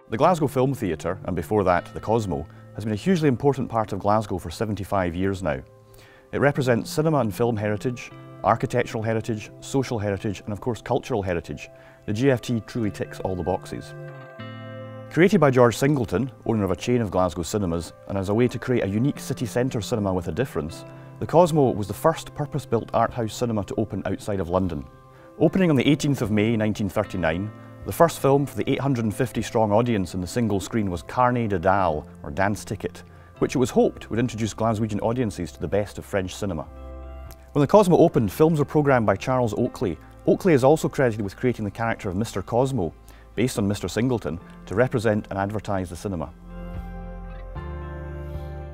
The Glasgow Film Theatre, and before that the Cosmo, has been a hugely important part of Glasgow for 75 years now. It represents cinema and film heritage, architectural heritage, social heritage and of course cultural heritage. The GFT truly ticks all the boxes. Created by George Singleton, owner of a chain of Glasgow cinemas, and as a way to create a unique city centre cinema with a difference, the Cosmo was the first purpose-built art house cinema to open outside of London. Opening on the 18th of May 1939, the first film for the 850-strong audience in the single screen was Carnet de Dalle, or Dance Ticket, which it was hoped would introduce Glaswegian audiences to the best of French cinema. When the Cosmo opened, films were programmed by Charles Oakley. Oakley is also credited with creating the character of Mr. Cosmo, based on Mr. Singleton, to represent and advertise the cinema.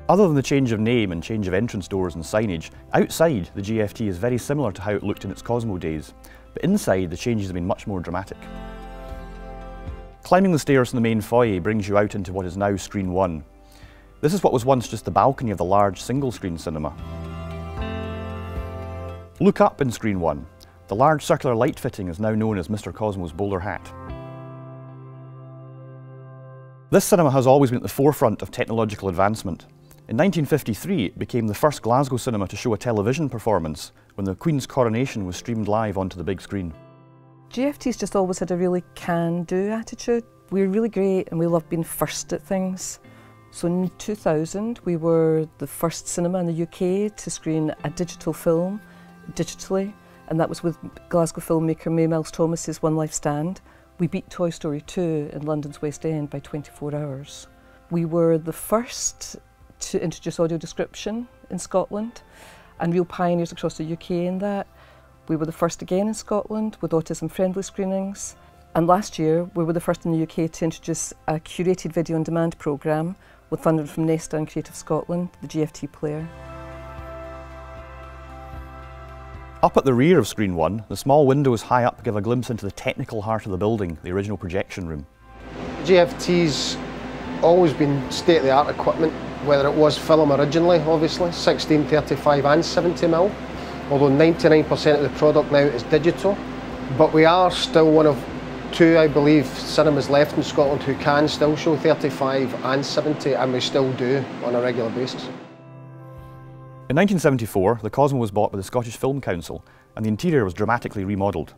Other than the change of name and change of entrance doors and signage, outside the GFT is very similar to how it looked in its Cosmo days, but inside the changes have been much more dramatic. Climbing the stairs from the main foyer brings you out into what is now Screen 1. This is what was once just the balcony of the large single-screen cinema. Look up in Screen 1. The large circular light fitting is now known as Mr. Cosmo's bowler hat. This cinema has always been at the forefront of technological advancement. In 1953, it became the first Glasgow cinema to show a television performance when the Queen's coronation was streamed live onto the big screen. GFT's just always had a really can-do attitude. We're really great and we love being first at things. So in 2000 we were the first cinema in the UK to screen a digital film digitally, and that was with Glasgow filmmaker May Miles Thomas's One Life Stand. We beat Toy Story 2 in London's West End by 24 hours. We were the first to introduce audio description in Scotland and real pioneers across the UK in that. We were the first again in Scotland with autism-friendly screenings, and last year we were the first in the UK to introduce a curated video on demand programme with funding from Nesta and Creative Scotland, the Gft Player. Up at the rear of Screen 1, the small windows high up give a glimpse into the technical heart of the building, the original projection room. GFT's always been state-of-the-art equipment, whether it was film originally, obviously, 16, 35 and 70mm. Although 99% of the product now is digital. But we are still one of two, I believe, cinemas left in Scotland who can still show 35 and 70, and we still do on a regular basis. In 1974, the Cosmo was bought by the Scottish Film Council and the interior was dramatically remodelled.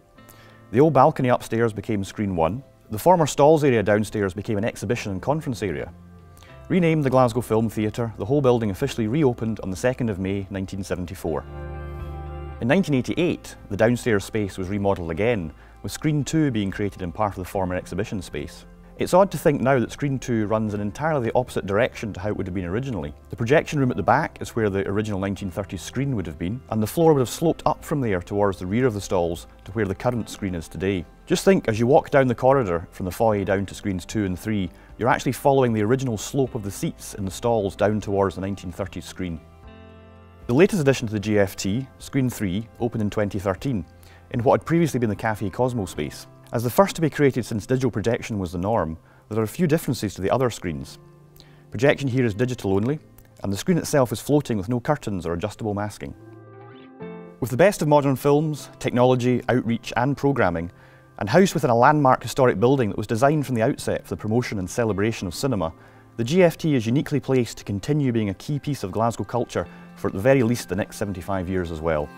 The old balcony upstairs became Screen 1. The former stalls area downstairs became an exhibition and conference area. Renamed the Glasgow Film Theatre, the whole building officially reopened on the 2nd of May 1974. In 1988, the downstairs space was remodelled again, with Screen 2 being created in part of the former exhibition space. It's odd to think now that Screen 2 runs in entirely the opposite direction to how it would have been originally. The projection room at the back is where the original 1930s screen would have been, and the floor would have sloped up from there towards the rear of the stalls to where the current screen is today. Just think, as you walk down the corridor from the foyer down to Screens 2 and 3, you're actually following the original slope of the seats in the stalls down towards the 1930s screen. The latest addition to the GFT, Screen 3, opened in 2013, in what had previously been the Café Cosmo space. As the first to be created since digital projection was the norm, there are a few differences to the other screens. Projection here is digital only, and the screen itself is floating with no curtains or adjustable masking. With the best of modern films, technology, outreach and programming, and housed within a landmark historic building that was designed from the outset for the promotion and celebration of cinema, the GFT is uniquely placed to continue being a key piece of Glasgow culture for at the very least the next 75 years as well.